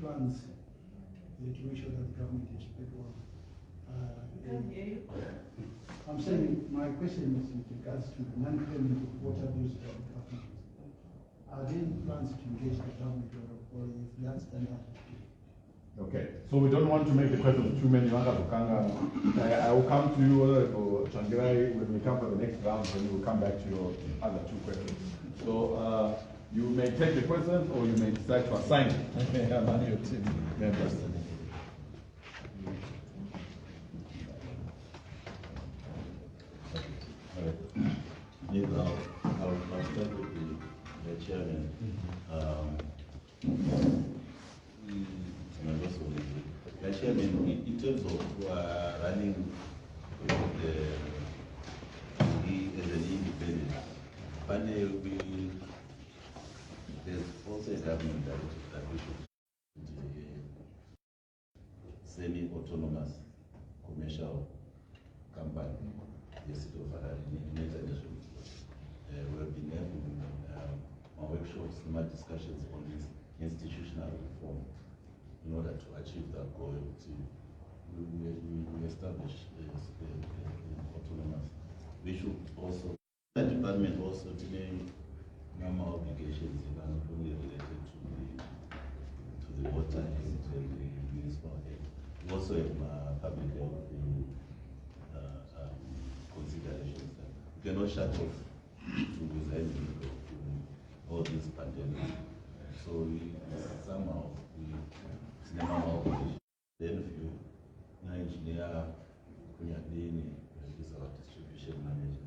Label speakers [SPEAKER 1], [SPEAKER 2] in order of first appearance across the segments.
[SPEAKER 1] plans to make sure that the government is paperwork. I'm saying my question is with regards to the non-payment of water bills by the government. Are there any plans to engage the government or is that standard?
[SPEAKER 2] Okay, so we don't want to make the questions too many. I will come to you for Changirai when we come for the next round, and we will come back to your other two questions. So you may take the questions or you may decide to assign it. Among your team members.
[SPEAKER 3] Maybe I'll start with the chairman. Chairman, in terms of running as an independent panel, there's also a government that we should semi-autonomous commercial company, the City of Harare, international. We have been having workshops, smart discussions on this institutional reform in order to achieve that goal. We establish autonomous. We should also, the department also doing normal obligations, not only related to the water and the municipal aid. We also have public health considerations that we cannot shut off to all these pandemics. So somehow it's never obligation. Then if you engineer Kunyadini is our distribution manager.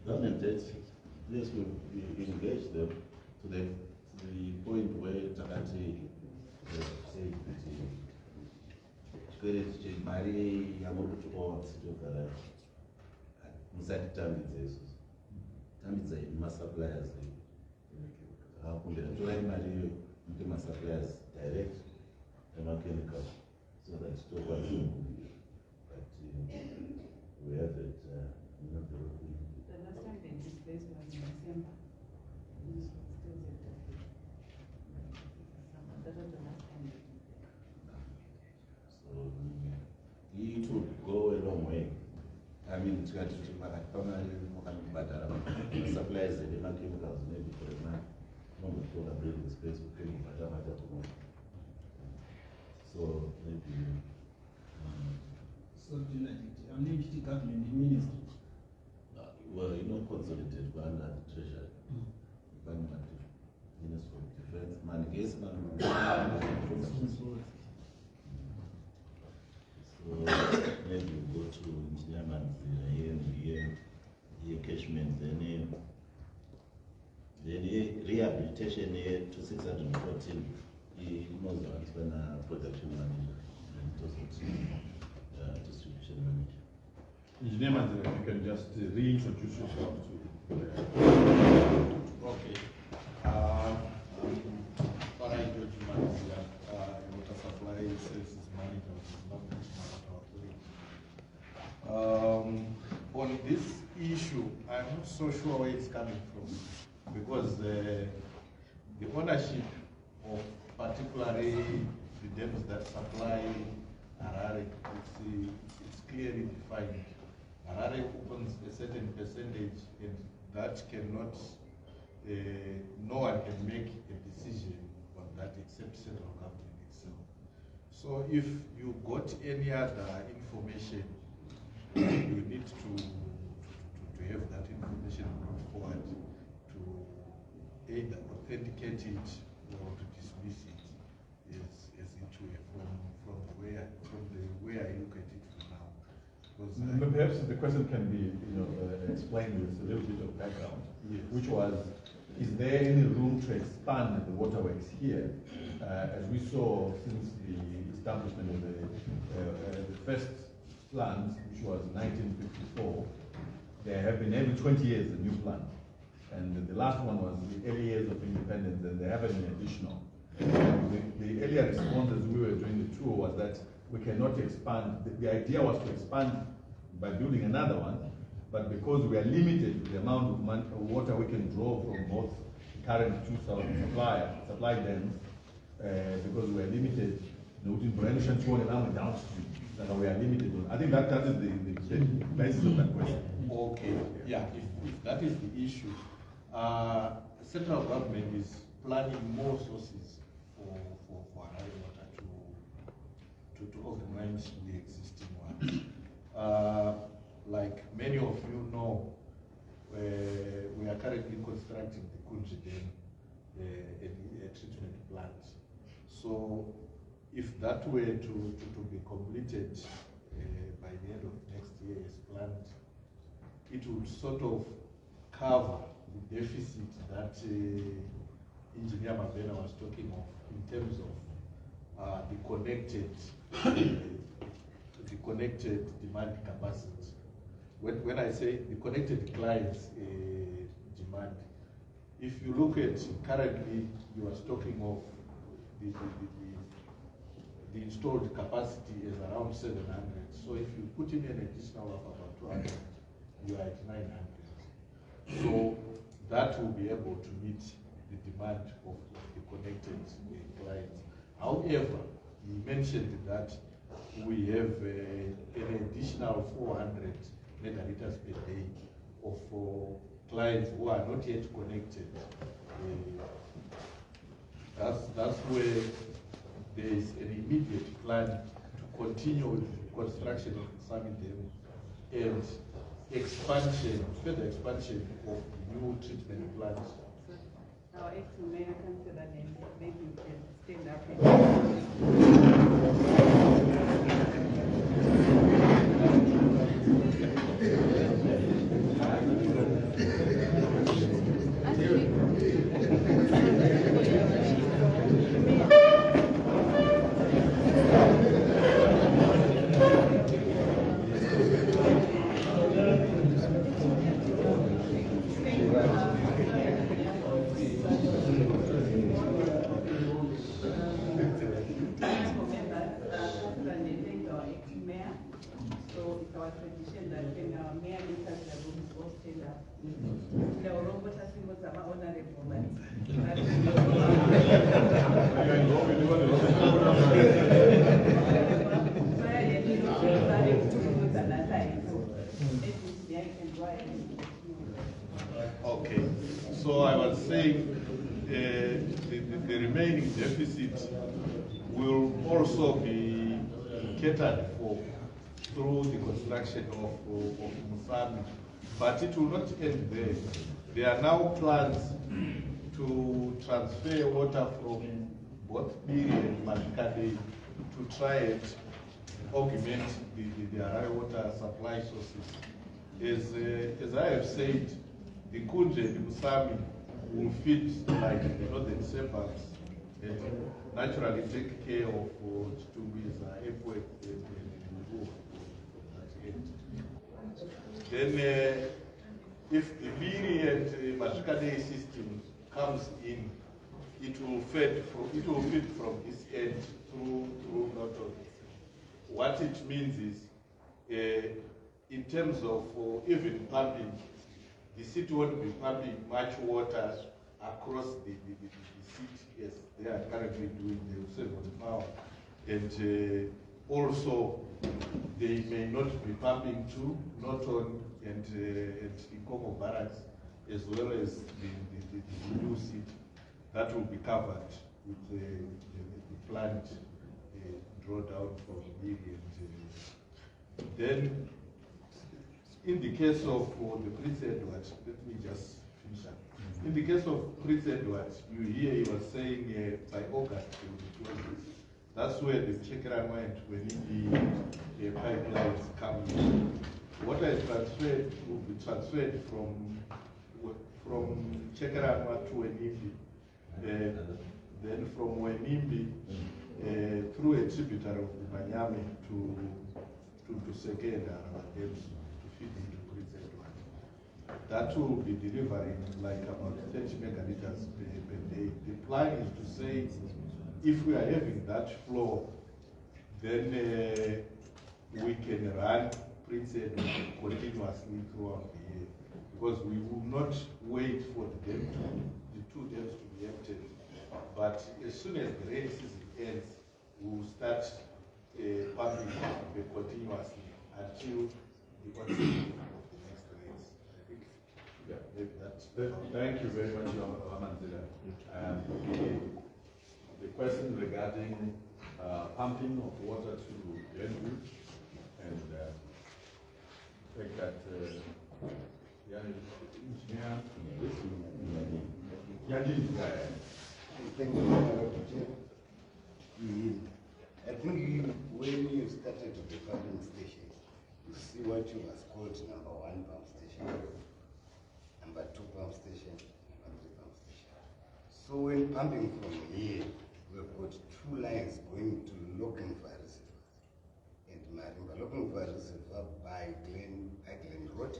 [SPEAKER 3] Government debt, yes, we engage them to the point where Takati said that Mari Yamoto or City of Harare inside Tambitsa mass suppliers. How could they try Mari into mass suppliers direct and mechanical so that it's too but we have it.
[SPEAKER 4] The last time they did this was in December. That was the last time.
[SPEAKER 3] So it would go a long way. I mean, it's got to be suppliers and the chemicals maybe for a month. Not before the building space we can so maybe
[SPEAKER 1] So I'm named the government ministry.
[SPEAKER 3] Well, you know, consolidated under the treasury. Government Ministry of Defense, so maybe we go to Engineer Mandiwanzira here catchment, then rehabilitation here to 614. He knows when production manager and also distribution manager.
[SPEAKER 2] Engineer Mandiwanzira, you can just reintroduce yourself to.
[SPEAKER 5] Okay. Harare Water Supply Services Manager on this issue, I'm not so sure where it's coming from because the ownership of particularly the dams that supply Harare, it's clearly defined. Harare owns a certain percentage, and that cannot, no one can make a decision on that except central government itself. So if you got any other information, you need to have that information brought forward to either authenticate it or to dismiss it as it were from the way I look at it for now.
[SPEAKER 2] But perhaps the question can be, explained with a little bit of background,
[SPEAKER 5] yes.
[SPEAKER 2] Which was, is there any room to expand the waterworks here? As we saw since the establishment of the first plant, which was 1954, there have been every 20 years a new plant. And the last one was the early years of independence, and there haven't been additional. The earlier response as we were doing the tour was that we cannot expand. The idea was to expand by building another one, But because we are limited to the amount of water we can draw from both current two supply dams, because we are limited, downstream, and we are limited. I think that is the basis of that question.
[SPEAKER 5] Okay, yeah, if that is the issue, central government is planning more sources for Harare water to augment the existing ones. Like many of you know, we are currently constructing the Kunji Dam, a treatment plant. So if that were to be completed by the end of next year as planned, it would sort of cover the deficit that Engineer Mabena was talking of in terms of the connected demand capacity. When I say the connected clients demand, if you look at currently, you are talking of the installed capacity is around 700. So if you put in an additional of about 200, you are at 900. So that will be able to meet the demand of the connected clients. However, he mentioned that we have an additional 400 megaliters per day of clients who are not yet connected. That's where there is an immediate plan to continue with the construction of the Summit Dam and further expansion of the new treatment plants.
[SPEAKER 4] Our ex-mayor comes to that and maybe you can stand up
[SPEAKER 5] Okay, so I was saying the remaining deficit will also be catered for through the construction of Musami, but it will not end there. There are now plans to transfer water from both Biri and Malikade to try and augment the Harare water supply sources. As I have said, the Kunje and Musami will fit like the northern suburbs and naturally take care of Chitumbiza, Epwek, and Mbu. Then if the Biri and Mashikade system comes in, it will feed from this end through Morton. What it means is, in terms of even pumping, the city won't be pumping much water across the city as they are currently doing. They will save on power. And also, they may not be pumping to Norton and Ikomo barracks, as well as the new city. That will be covered with the plant drawdown from Big. Then, in the case of the Prince Edward, let me just finish up. In the case of Prince Edward, you hear he was saying by August they will be closing. That's where the Chekran went when the pipelines come in. Water is transferred, will be transferred from Chekran to Wenimbi. Then from Wenimbi through a tributary of the Manyame to Seke and Arabadams to feed into Prince Edward. That will be delivering like about 30 megaliters per day. The plan is to say if we are having that flow, then we can run printed continuously throughout the year, because we will not wait for the 2 dams to be emptied. But as soon as the rainy season ends, we will start pumping continuously until the onset of the next rains. I think, yeah, maybe that's.
[SPEAKER 2] Thank you very much, Hon Mandiwanzira. The question regarding pumping of water to Glenview, and I think that engineer,
[SPEAKER 6] Thank you, Dr. Chair. I think when you started with the pumping station, you see what you was called number 1 pump station, number 2 pump station, number 3 pump station. So when pumping from here, we've got 2 lines going to Lockenfire Reservoir and Marimba. Lockenfire Reservoir by Glen Road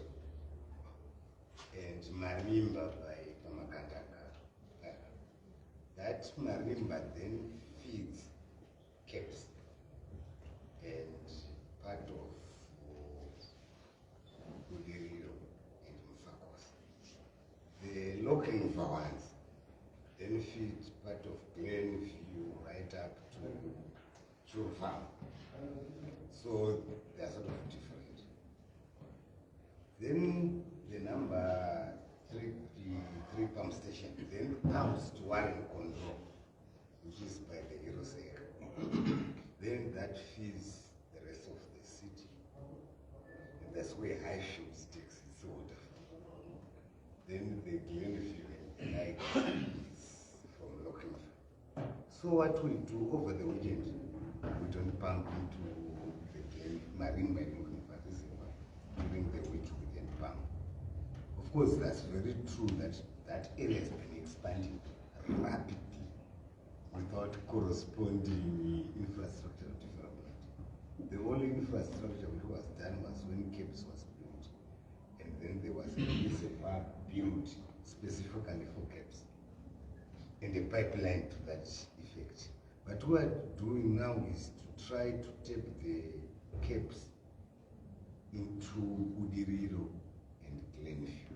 [SPEAKER 6] and Marimba by Pamakantaka. That Marimba then feeds Caps and part of Budirio and Mfakos. The Lockenfire ones then feed part of Glenview right up to Chur Farm. So they're sort of different. Then the number 3 pump station then pumps to Warren Control, which is by the Eurosec. Then that feeds the rest of the city. And that's where High Shields takes its water from. Then the Glenview and Light is from Lockenfire. So what we do over the weekend, we don't pump into the Marine by Lockenfire Reservoir. During the week we can pump. Of course, that's very true that that area has been expanding rapidly without corresponding infrastructure development. The only infrastructure which was done was when Caps was built, and then there was a reservoir built specifically for Caps, and a pipeline to that effect. But what we're doing now is to try to tap the Caps into Udiriro and Glenview.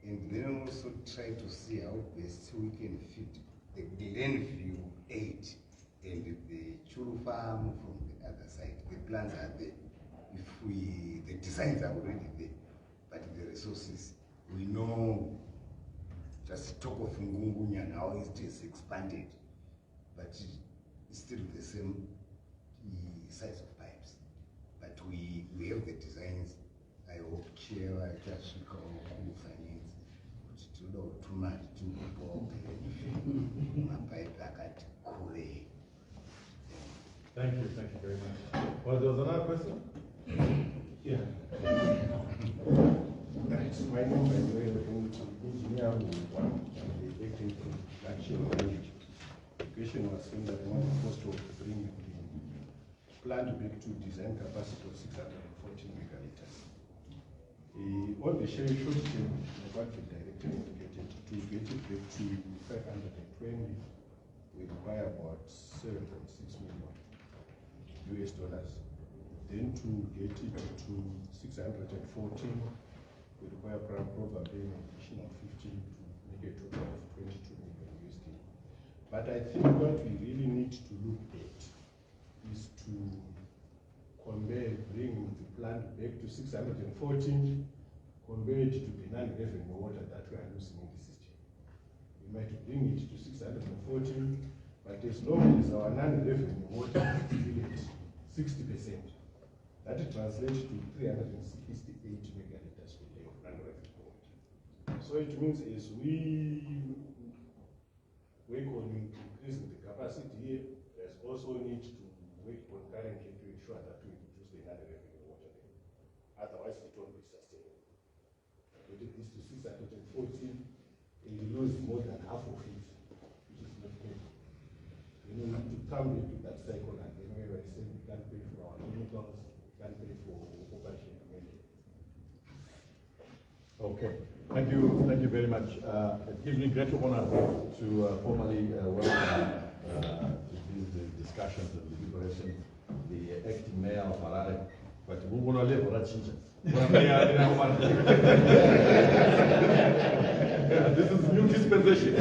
[SPEAKER 6] And then also try to see how best we can fit the Glenview 8 and the Churu Farm from the other side. The plans are there. The designs are already there, but the resources, we know, just talk of Ngungunya now, it is expanded, but it's still the same size of pipes. But we have the designs. I hope Chair Kashiko finance too much to my pipe like Kure.
[SPEAKER 2] thank you very much. Well, there was another question?
[SPEAKER 7] Yeah. It's my name, by the way, engineer who the acting production manager. The question was saying that one cost of bringing the plant back to design capacity of 614 megaliters. On the short term, what the director indicated, to get it back to 520, we require about $7.6 million US dollars. Then to get it to 614, we require probably an additional 15 to make a total of 22 million USD. But I think what we really need to look at is to compare bringing the plant back to 614 compared to the non-revenue water that we are losing in the system. We might bring it to 614, but as long as our non-revenue water is still at 60%, that translates to 368 megaliters per day of non-revenue water. So it means as we work on increasing the capacity here, there's also need to work concurrently to ensure that we reduce the non-revenue water there. Otherwise, it won't be sustainable. But it is to 614, and we lose more than half of it, which is not good. We need to come into that cycle again where we say we can't pay for our chemicals, we can't pay for property and maintenance.
[SPEAKER 2] Okay, thank you very much. It gives me great honor to formally welcome to these discussions and deliberations the acting mayor of Harare, But we want to live for that change. This is new dispensation.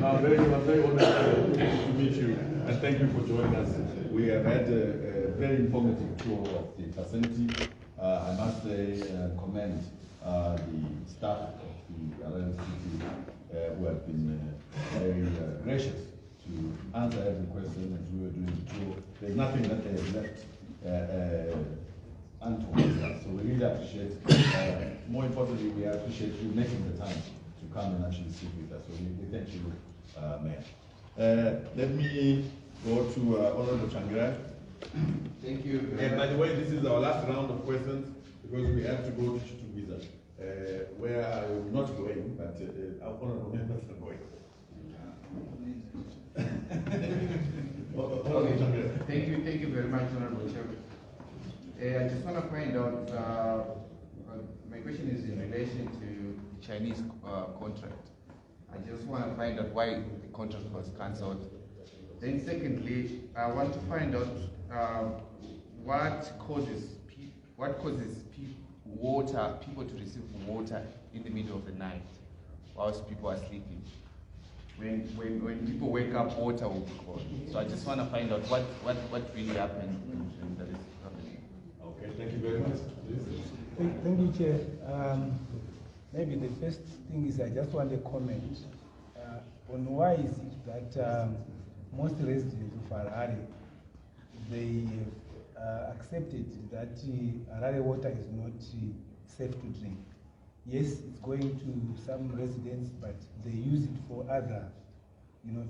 [SPEAKER 2] I'm very honored to meet you, and thank you for joining us. We have had a very informative tour of the facility. I must say, commend the staff of the Harare City who have been very gracious to answer every question as we were doing the tour. There's nothing that they have left untold. So we really appreciate more importantly, we appreciate you making the time to come and actually sit with us. So we thank you, Mayor. Let me go to Honorable Changira.
[SPEAKER 8] Thank you.
[SPEAKER 2] And by the way, this is our last round of questions because we have to go to Visa, where I am not going, but our honorable members are going.
[SPEAKER 8] Okay. Thank you very much, Honorable Chairman. I just want to find out, my question is in relation to the Chinese contract. I just want to find out why the contract was cancelled. Then secondly, I want to find out what causes people to receive water in the middle of the night whilst people are sleeping. When people wake up, water will be called. So I just want to find out what really happened and that is happening.
[SPEAKER 2] Okay, thank you very much.
[SPEAKER 9] Thank you, Chair. Maybe the first thing is I just want a comment on why is it that most residents of Harare, they accepted that Harare water is not safe to drink. Yes, it's going to some residents, but they use it for other,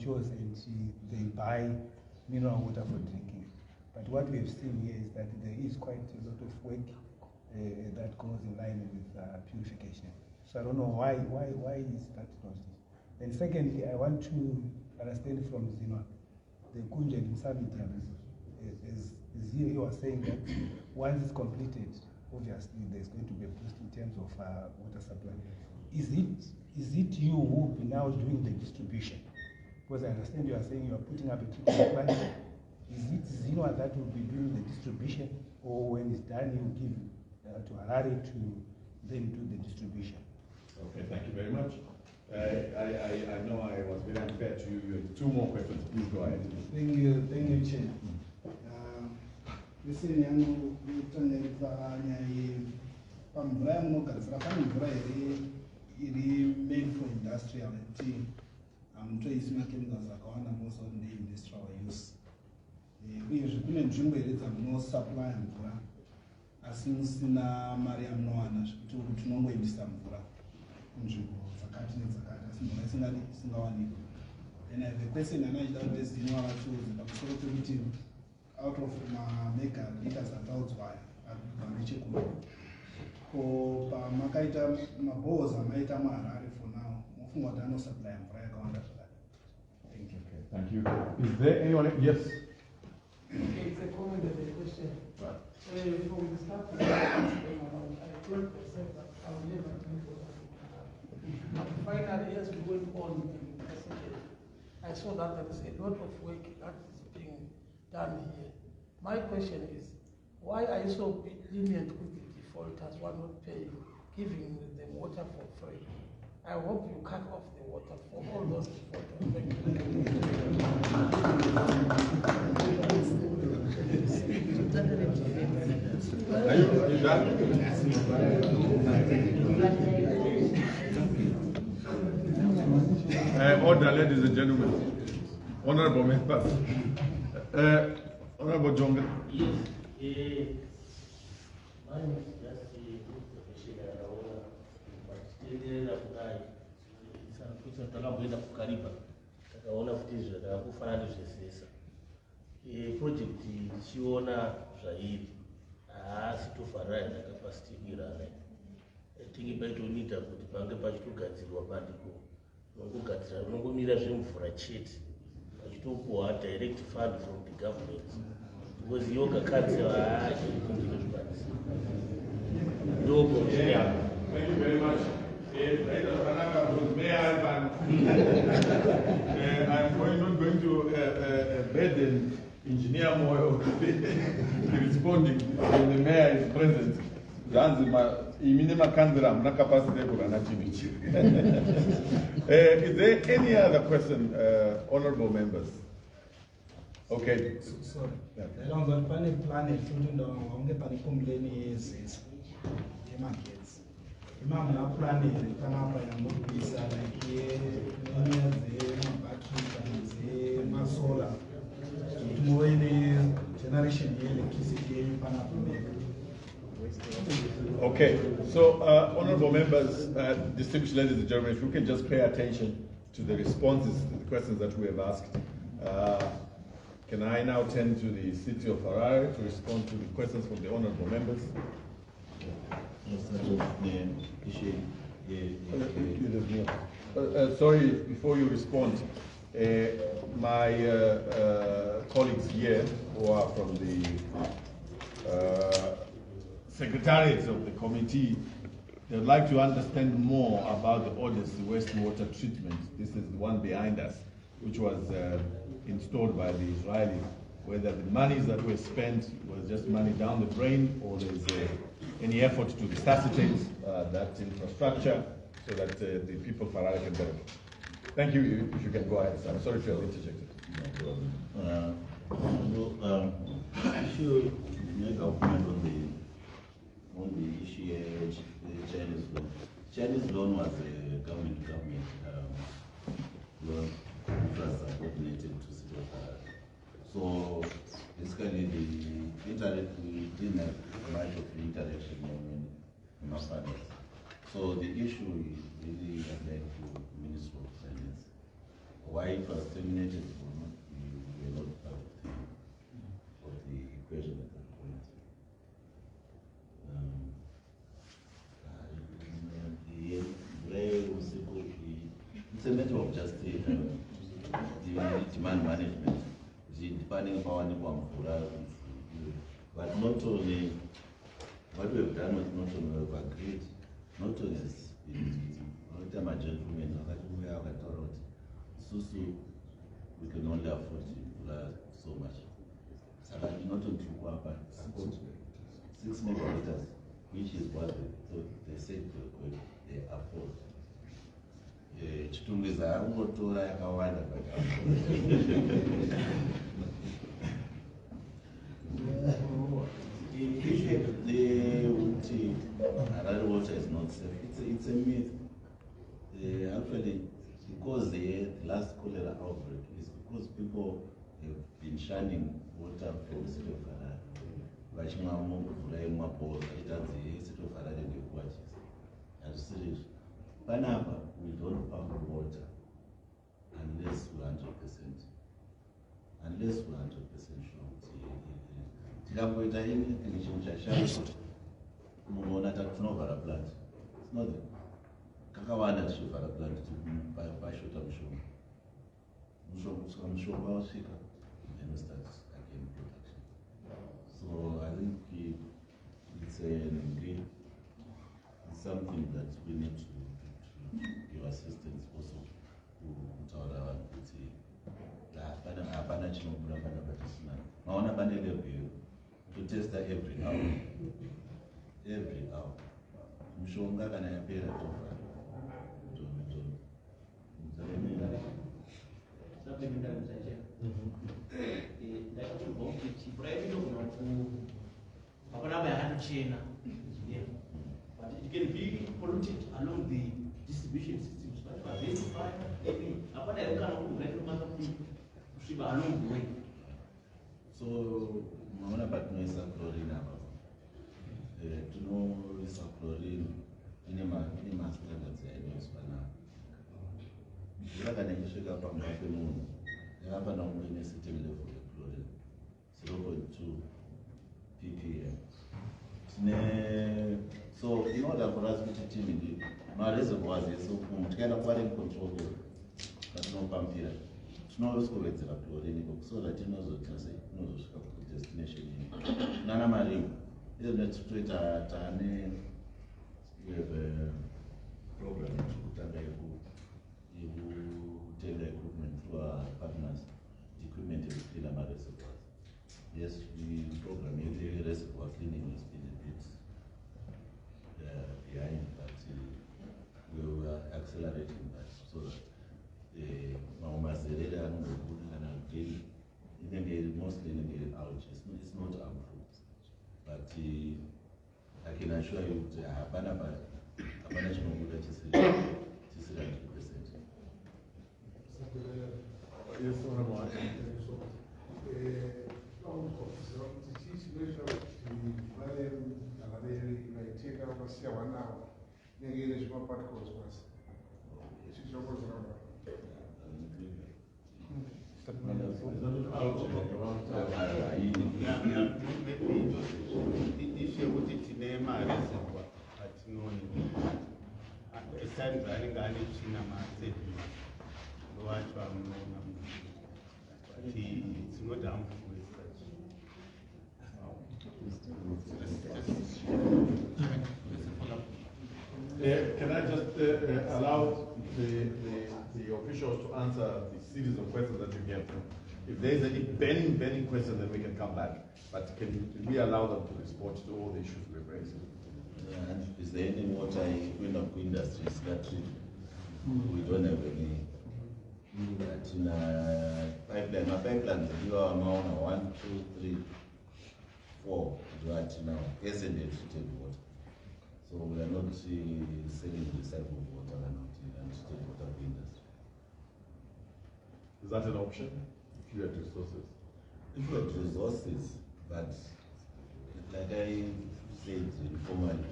[SPEAKER 9] chores, and they buy mineral water for drinking. But what we have seen here is that there is quite a lot of work that goes in line with purification. So I don't know why is that not. And secondly, I want to understand from Zima, the Kunjan Summit, as he was saying that once it's completed, obviously there's going to be a boost in terms of water supply. Is it you who will be now doing the distribution? Because I understand you are saying you are putting up a treatment plant. Is it Zino that will be doing the distribution, or when it's done you give to Harare to then do the distribution?
[SPEAKER 2] Okay, thank you very much. I know I was very unfair to you. You have two more questions. Please go ahead.
[SPEAKER 1] Thank you, Chair. Listen, yangu kutangaza nyaya pamvura yamunogadzira pane mvura iri made for industrial tea. Mutoisi chemicals akawanda most of the industrial use. Uyezve kune nzvimbo here dzamunosupply mvura asi musina mari yamunowana zvekuti tinongoendesa mvura kunzvimbo dzakati nedzakati asi mvura isingawanikwa. And I have a question anachida kutestinwa vachiudza pamusoro pekuti out of mega liters ataudzwa arikubva nechekure ko pamakaita mabohos amaita muHarare for now mofunga kuti anosupply mvura yakawanda zvakati. Thank you.
[SPEAKER 2] Okay, thank you. Is there anyone? Yes.
[SPEAKER 10] Okay, it's a comment and a question.
[SPEAKER 2] Right.
[SPEAKER 10] From the start, I told myself that I will never drink water. Finally, as we went on in the passage, I saw that there is a lot of work that is being done here. My question is, why are you so lenient with the defaulters who are not paying, giving them water for free? I hope you cut off the water for all those defaulters. Thank you.
[SPEAKER 2] Are you done? Order, ladies and gentlemen. Honorable members. Honorable Jonga.
[SPEAKER 11] Yes. Mine is just a good professional owner, but still takaenda kukariba takaona kuti zvakakufanana nezvesesa project tichiona zvairi haasi tofarira ndakapasitirana tinge paitoita kuti pange pachitogadzirwa bandiko rinongogadzira rinongomira zvemvura chete pachitopuhwa direct fund from the government because yoga council haachirikunginozvikwanisa ndoko zvinaa.
[SPEAKER 2] Thank you very much. I'm not going to burden Engineer Moyo responding when the mayor is present. Is there any other question, honorable members? Okay.
[SPEAKER 1] Sorry. Along the plan including the complaint is markets. Imam na plan kana hapa inamrudisha like the masola tumoene generation electricity pana.
[SPEAKER 2] Okay, so honorable members, distinguished ladies and gentlemen, if you can just pay attention to the responses to the questions that we have asked. Can I now turn to the City of Harare to respond to the questions from the honorable members? Sorry, before you respond, my colleagues here who are from the secretariats of the committee, they would like to understand more about the Odyssey wastewater treatment. This is the one behind us, which was installed by the Israelis. Whether the monies that were spent was just money down the drain, or there's any effort to resuscitate that infrastructure so that the people of Harare can benefit. Thank you. If you can go ahead, sir. I'm sorry if you have interjected.
[SPEAKER 3] No problem. Issue make a comment on the issue the Chinese loan. Chinese loan was a government loan, which was subordinated to City of Harare. So basically the internet, we didn't have much of the interaction in our finance. So the issue is really like to Minister of Finance. Why it was terminated or not, we were not part of the equation at that point. It's a matter of just the demand management. Depending upon but not only what we have done, not only we have agreed, not only is my gentlemen, we can only afford so much. Not only 6 megaliters, which is what they said they afford. Chitungiza angotora yakawanda but the Harare water is not safe. It's a myth. Actually, because the last cholera outbreak is because people have been shunning water from the City of Harare. Vachimamo kuvura bore, it has the City of Harare and the watches. And serious. Panama, we don't pump water unless we're 100%. Unless we're 100% sure. Tikapoita anything chashasha, muona takunovara plant. It's not the kakawanda tichovara plant pashota mushonga wasvika, then we start again production. So I think it's something that we need to give assistance also to our kuti hapana chinobura pana patisina maona pane level to test every hour mushonga kana yapera tofa
[SPEAKER 11] but it can be polluted along the distribution systems. But identify along the way.
[SPEAKER 3] So, Mamona Patno is a chlorine. To know is a chlorine in a standards I know Spana. You are going to shake up on the moon. You have an only city level of chlorine 0.2 ppm. So, in order for us to team my reservoirs is so kind of water control, but no pump here. No risk of it, so that you know the destination. Nana Marine, isn't it straight at we have a program to tell the equipment through our partners, equipment is clean about reservoirs. cooperate in that, so that Hon Mandiwanzira and then mostly in the out, it's not harmful. But I can assure you that
[SPEAKER 2] Yes, Honorable.
[SPEAKER 5] It's not harmful as such.
[SPEAKER 2] Can I just allow the officials to answer the series of questions that you gave them? If there is any burning question, then we can come back. But can we allow them to respond to all the issues we've raised?
[SPEAKER 3] And is there any water equipment of industries that we don't have any? Pipeline, my pipeline, you are now 1, 2, 3, 4, right now, isn't it treated water? So we are not selling recycled water and treated water industry.
[SPEAKER 2] Is that an option if you had resources?
[SPEAKER 3] If you had resources, but like I said informally,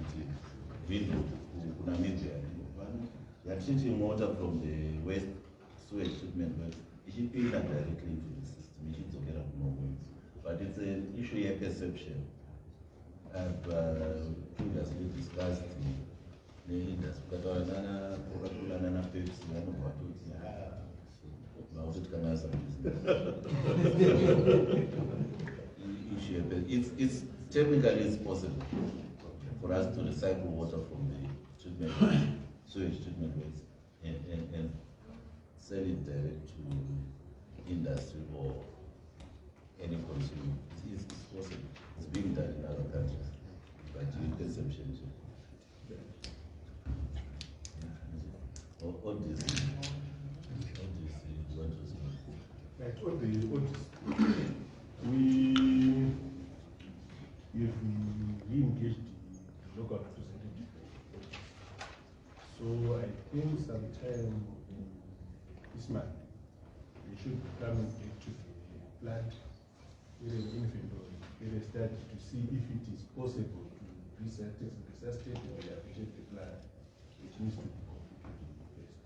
[SPEAKER 3] Glenview, Namibia, they are treating water from the waste sewage treatment works. It should be directly into the system. It should get up more ways. But it's an issue of perception. I've previously discussed the industry. But it's technically it's possible for us to recycle water from the treatment sewage treatment waste and sell it direct to industry or any consumer. It's possible. It's being done in other countries, but in perception too. All this,
[SPEAKER 7] Right, we've re-engaged the local representative. So I think sometime this month, we should be coming back to the plant with an inventory, with a study to see if it is possible to resuscitate and rehabilitate the plant, which needs to be completely replaced.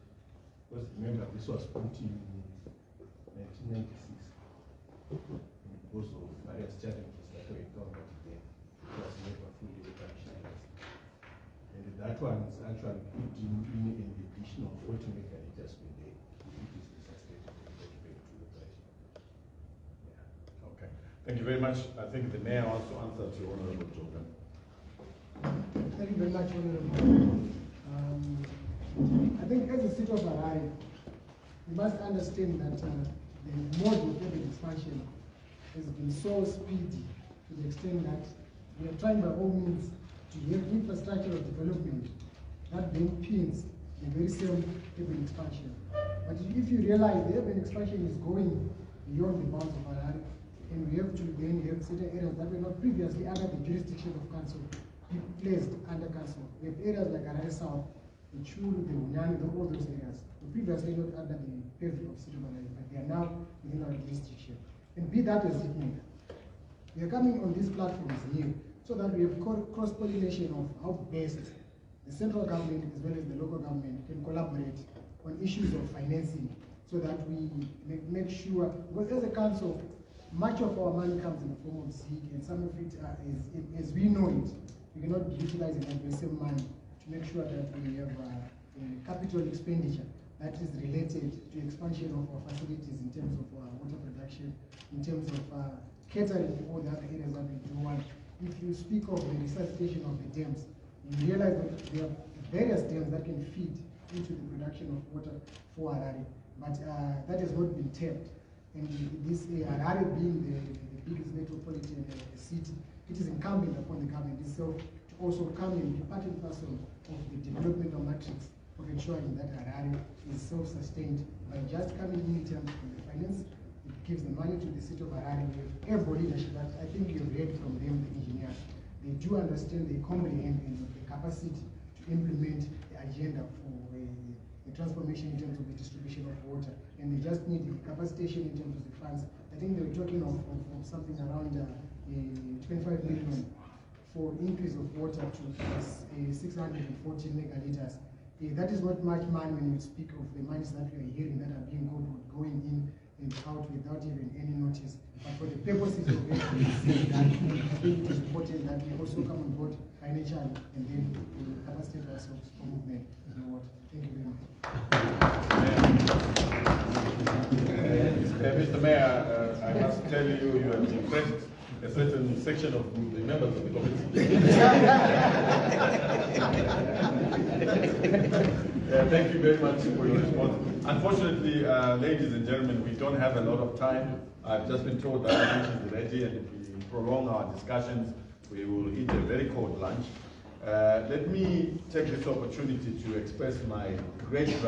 [SPEAKER 7] Because remember, this was put in 1996. Because of various challenges that were encountered then, it was never fully operationalized. And that one is actually put in an additional 40 megawatt adjustment there. It is resuscitated and brought back to operation. Yeah.
[SPEAKER 2] Okay. Thank you very much. I think the mayor wants to answer to Honorable Jordan.
[SPEAKER 12] Thank you very much, Honorable. I think as the City of Harare, we must understand that the mode of urban expansion has been so speedy to the extent that we are trying by all means to have infrastructural development that then pins the very same urban expansion. But if you realize the urban expansion is going beyond the bounds of Harare, and we have to then have certain areas that were not previously under the jurisdiction of council be placed under council. We have areas like Harare South, the Chulu, the Unyani, all those areas were previously not under the purview of City of Harare, but they are now within our jurisdiction. And be that as it may, we are coming on these platforms here so that we have cross-pollination of how best the central government as well as the local government can collaborate on issues of financing so that we make sure, because as a council, much of our money comes in the form of ZIG, and some of it is, as we know it, we cannot utilize it the same money to make sure that we have capital expenditure that is related to expansion of our facilities in terms of water production, in terms of catering to all the other areas that we do want. If you speak of the resuscitation of the dams, you realize that there are various dams that can feed into the production of water for Harare, but that has not been tapped. And this Harare being the biggest metropolitan city, it is incumbent upon the government itself to also come and be part and parcel of the developmental matrix of ensuring that Harare is self-sustained by just coming in terms of the finance. It gives the money to the City of Harare. We have every leadership that I think you've heard from them, the engineers. They do understand, they comprehend the capacity to implement the agenda for the transformation in terms of the distribution of water. And they just need the capacitation in terms of the funds. I think they were talking of something around 25 million for increase of water to 640 megaliters. That is not much money when you speak of the monies that we are hearing that are being going in and out without even any notice. But for the purposes of it, I think it is important that we also come on board financially and then capacitate ourselves for movement. You know what? Thank you very much.
[SPEAKER 2] Mr. Mayor, I must tell you, you have impressed a certain section of the members of the committee. Thank you very much for your response. Unfortunately, ladies and gentlemen, we don't have a lot of time. I've just been told that the lunch is ready, and if we prolong our discussions, we will eat a very cold lunch. Let me take this opportunity to express my great gratitude